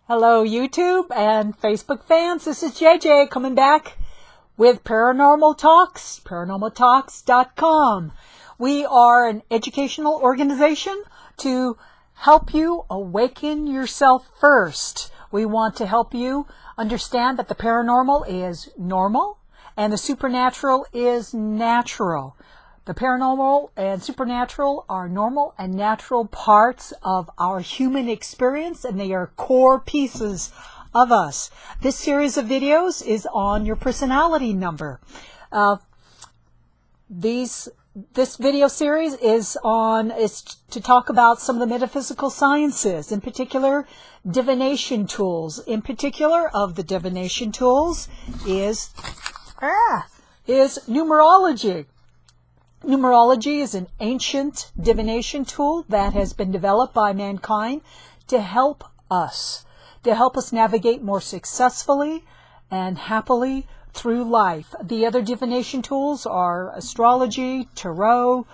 Hello, YouTube and Facebook fans. This is JJ coming back with Paranormal Talks, paranormaltalks.com. We are an educational organization to help you awaken yourself first. We want to help you understand that the paranormal is normal and the supernatural is natural. The paranormal and supernatural are normal and natural parts of our human experience, and they are core pieces of us. This series of videos is on your personality number. This video series is to talk about some of the metaphysical sciences, in particular divination tools. In particular, of the divination tools is numerology. Numerology is an ancient divination tool that has been developed by mankind to help us navigate more successfly and happily through life. The other divination tools are astrology, tarot,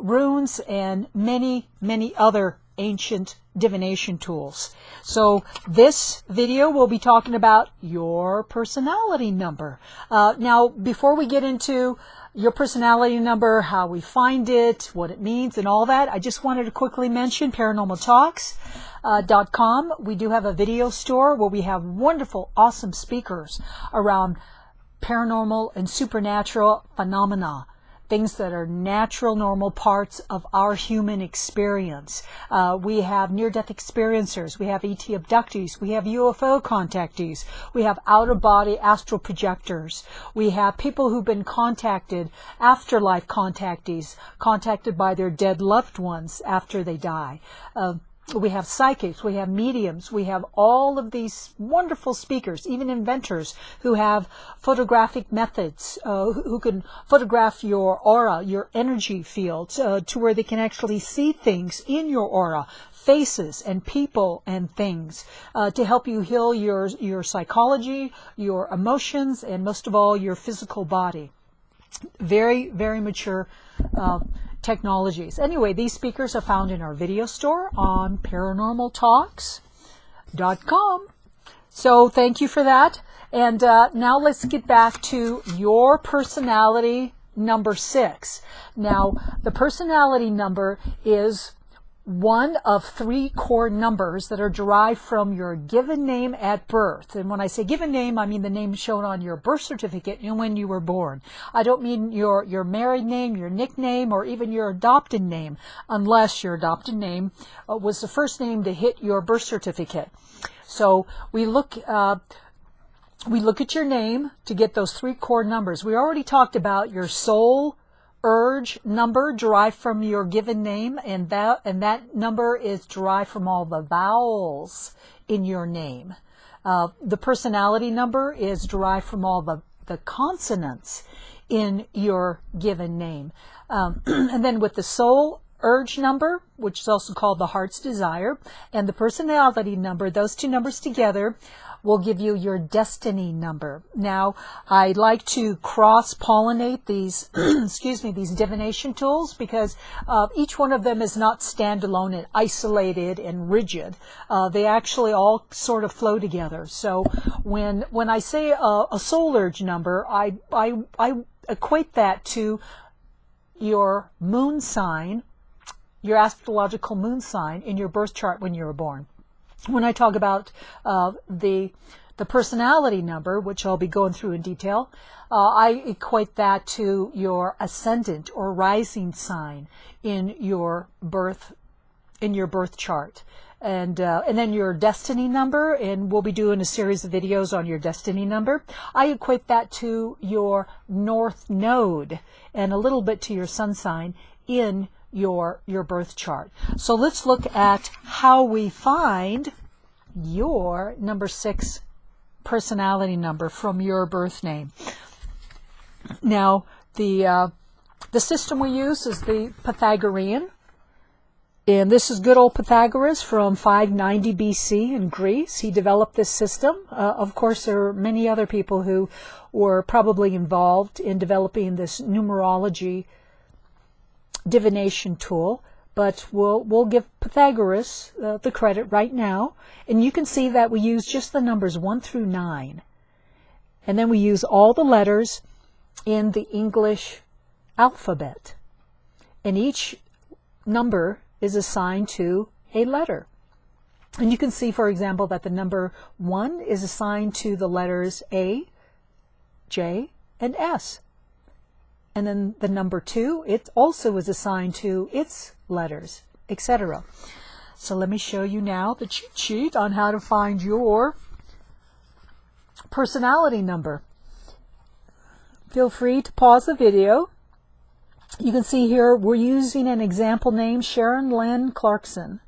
runes, and many, many other ancient divination tools. So this video will be talking about your personality number. Now, before we get into your personality number, how we find it, what it means, and all that, I just wanted to quickly mention paranormaltalks.com. We do have a video store where we have wonderful, awesome speakers around paranormal and supernatural phenomena. Things that are natural, normal parts of our human experience. We have near-death experiencers. We have ET abductees. We have UFO contactees. We have out-of-body astral projectors. We have people who've been contacted, afterlife contactees, contacted by their dead loved ones after they die. We have psychics, we have mediums, we have all of these wonderful speakers, even inventors who have photographic methods, who can photograph your aura, your energy fields, to where they can actually see things in your aura, faces and people and things, to help you heal your psychology, your emotions, and most of all, your physical body. Very, very mature technologies. Anyway, these speakers are found in our video store on paranormaltalks.com. So thank you for that. And now let's get back to your personality number 6. Now, the personality number is one of 3 core numbers that are derived from your given name at birth. And when I say given name, I mean the name shown on your birth certificate and when you were born. I don't mean your married name, your nickname, or even your adopted name, unless your adopted name was the first name to hit your birth certificate. So we look at your name to get those 3 core numbers. We already talked about your soul urge number derived from your given name, and that number is derived from all the vowels in your name. The personality number is derived from all the consonants in your given name. And then with the soul urge number, which is also called the heart's desire, and the personality number, those 2 numbers together will give you your destiny number. Now, I like to cross-pollinate these, these divination tools, because each one of them is not standalone and isolated and rigid. They actually all sort of flow together. So when I say a soul urge number, I equate that to your moon sign, your astrological moon sign in your birth chart when you were born. When I talk about the personality number, which I'll be going through in detail, I equate that to your ascendant or rising sign in your birth chart, and then your destiny number. And we'll be doing a series of videos on your destiny number. I equate that to your north node and a little bit to your sun sign in your birth chart. So let's look at how we find your number 6 personality number from your birth name. Now, the system we use is the Pythagorean, and this is good old Pythagoras from 590 BC in Greece. He developed this system. Of course, there are many other people who were probably involved in developing this numerology divination tool, but we'll give Pythagoras the credit right now. And you can see that we use just the numbers 1 through 9. And then we use all the letters in the English alphabet. And each number is assigned to a letter. And you can see, for example, that the number 1 is assigned to the letters A, J, and S. And then the number 2, it also is assigned to its letters, etc. So let me show you now the cheat sheet on how to find your personality number. Feel free to pause the video. You can see here we're using an example name, Sharon Lynn Clarkson.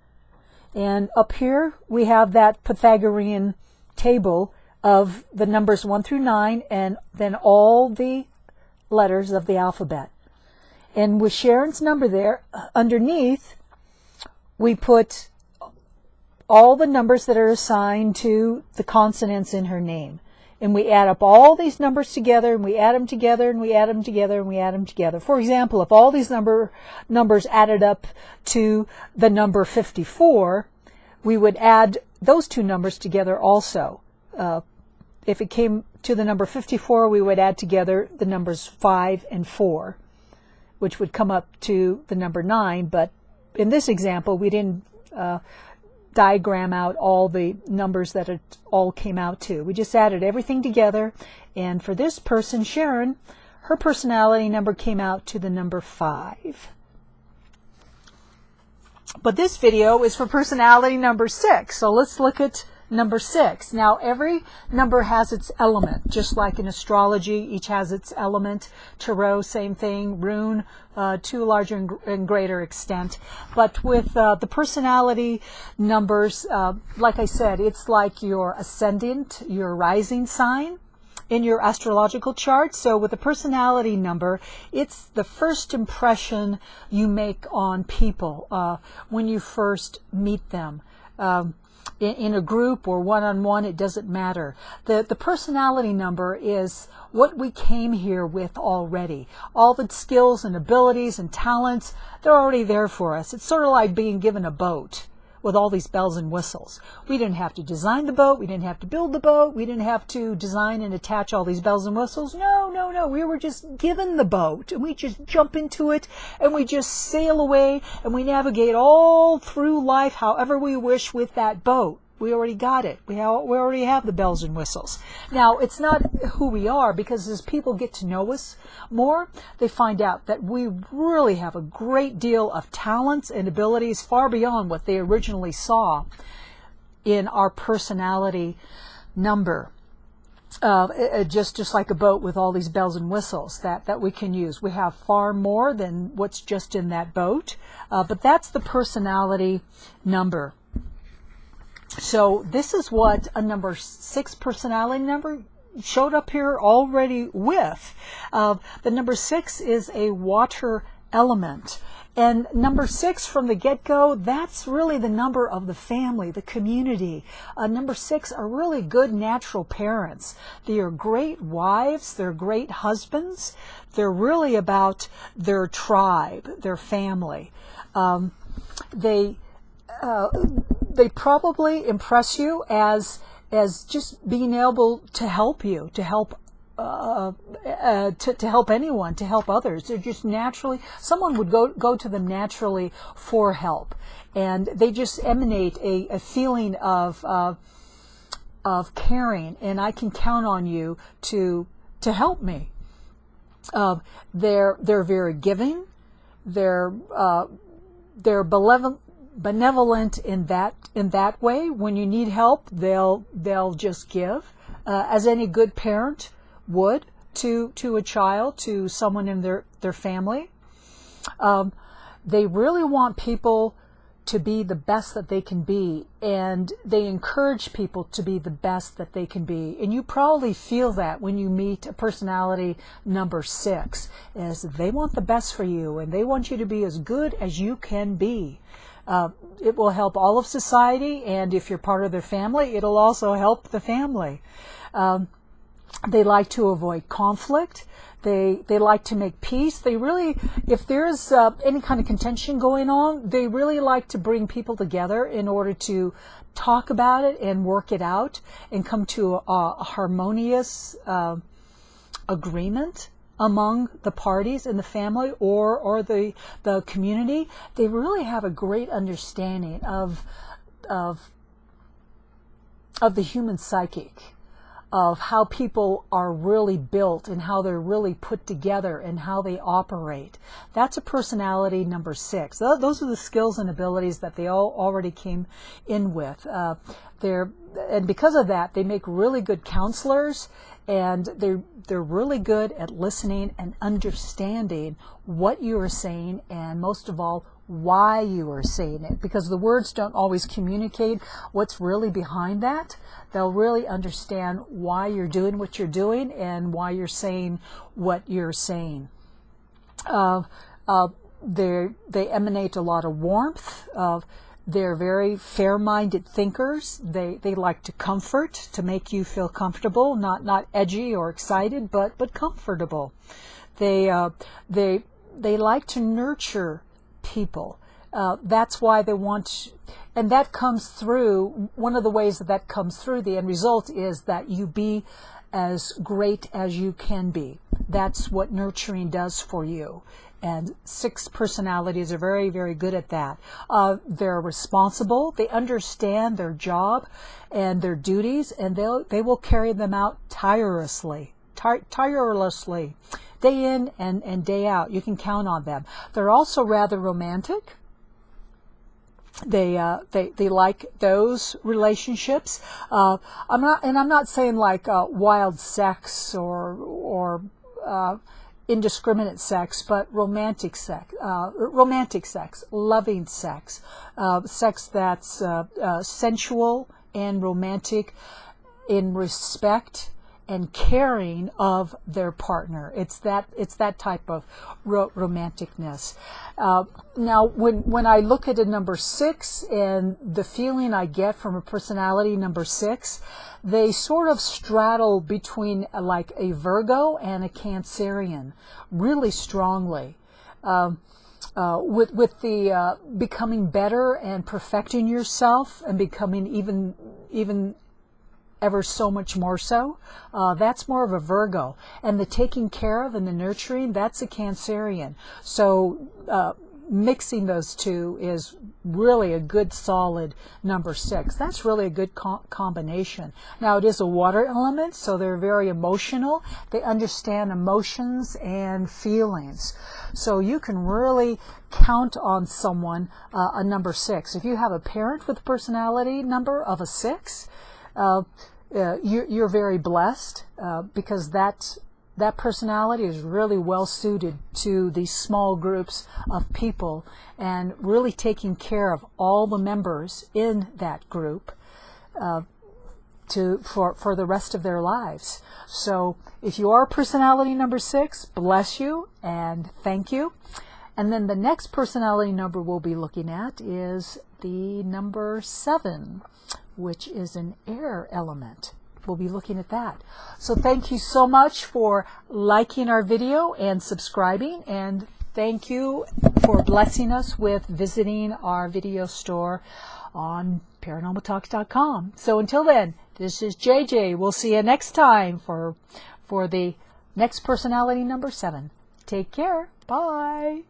And up here we have that Pythagorean table of the numbers 1 through 9 and then all the letters of the alphabet. And with Sharon's number there, underneath, we put all the numbers that are assigned to the consonants in her name. And we add up all these numbers together, and we add them together, and we add them together, and we add them together. For example, if all these numbers added up to the number 54, we would add those two numbers together also. If it came to the number 54, we would add together the numbers 5 and 4, which would come up to the number 9. But in this example, we didn't diagram out all the numbers that it all came out to. We just added everything together. And for this person, Sharon, her personality number came out to the number 5. But this video is for personality number 6. So let's look at number 6. Now, every number has its element, just like in astrology, each has its element. Tarot, same thing. Rune, to a larger and greater extent. But with the personality numbers, like I said, it's like your ascendant, your rising sign in your astrological chart. So with the personality number, it's the first impression you make on people when you first meet them. In a group or one-on-one, it doesn't matter. The personality number is what we came here with already. All the skills and abilities and talents, they're already there for us. It's sort of like being given a boat with all these bells and whistles. We didn't have to design the boat. We didn't have to build the boat. We didn't have to design and attach all these bells and whistles. No, no, no. We were just given the boat, and we just jump into it, and we just sail away, and we navigate all through life however we wish with that boat. We already got it. We already have the bells and whistles. Now, it's not who we are, because as people get to know us more, they find out that we really have a great deal of talents and abilities far beyond what they originally saw in our personality number. Just like a boat with all these bells and whistles that we can use. We have far more than what's just in that boat, but that's the personality number. So this is what a number 6 personality number showed up here already with. The number 6 is a water element. And number 6 from the get-go, that's really the number of the family, the community. Number 6 are really good natural parents. They are great wives. They're great husbands. They're really about their tribe, their family. They probably impress you as just being able to help you, to help anyone, to help others. They're just naturally, someone would go to them naturally for help, and they just emanate a feeling of caring, and I can count on you to help me. They're very giving. They're benevolent in that way. When you need help, they'll just give, as any good parent would to a child, to someone in their family. They really want people to be the best that they can be, and they encourage people to be the best that they can be. And you probably feel that when you meet a personality number 6, is they want the best for you, and they want you to be as good as you can be. It will help all of society, and if you're part of their family, it'll also help the family. They like to avoid conflict. They like to make peace. They really, if there's any kind of contention going on, they really like to bring people together in order to talk about it and work it out and come to a harmonious agreement among the parties in the family or the community. They really have a great understanding of the human psychic, of how people are really built and how they're really put together and how they operate. That's a personality number 6. Those are the skills and abilities that they all already came in with. And because of that, they make really good counselors, and they're really good at listening and understanding what you are saying, and most of all, why you are saying it, because the words don't always communicate what's really behind that. They'll really understand why you're doing what you're doing and why you're saying what you're saying. They emanate a lot of warmth. They're very fair-minded thinkers. They like to comfort, to make you feel comfortable, not edgy or excited, but comfortable. They like to nurture people. That's why they want, and that comes through, one of the ways that comes through, the end result is that you be as great as you can be. That's what nurturing does for you. And 6 personalities are very, very good at that. They're responsible. They understand their job and their duties, and they will carry them out tirelessly, day in and day out. You can count on them. They're also rather romantic. They like those relationships. I'm not saying like wild sex or indiscriminate sex, but romantic sex, loving sex, sex that's sensual and romantic in respect and caring of their partner. It's that type of romanticness. Now, when I look at a number 6 and the feeling I get from a personality number 6, they sort of straddle between like a Virgo and a Cancerian really strongly. With the becoming better and perfecting yourself and becoming even ever so much more so, that's more of a Virgo. And the taking care of and the nurturing, that's a Cancerian. So mixing those two is really a good solid number 6. That's really a good combination. Now, it is a water element, so they're very emotional. They understand emotions and feelings. So you can really count on someone, a number 6. If you have a parent with a personality number of a 6, you're very blessed, because that personality is really well suited to these small groups of people and really taking care of all the members in that group for the rest of their lives. So if you are personality number 6, bless you and thank you. And then the next personality number we'll be looking at is the number 7, which is an air element. We'll be looking at that. So thank you so much for liking our video and subscribing, and thank you for blessing us with visiting our video store on paranormaltalks.com. So until then, this is JJ. We'll see you next time for the next personality number 7. Take care. Bye.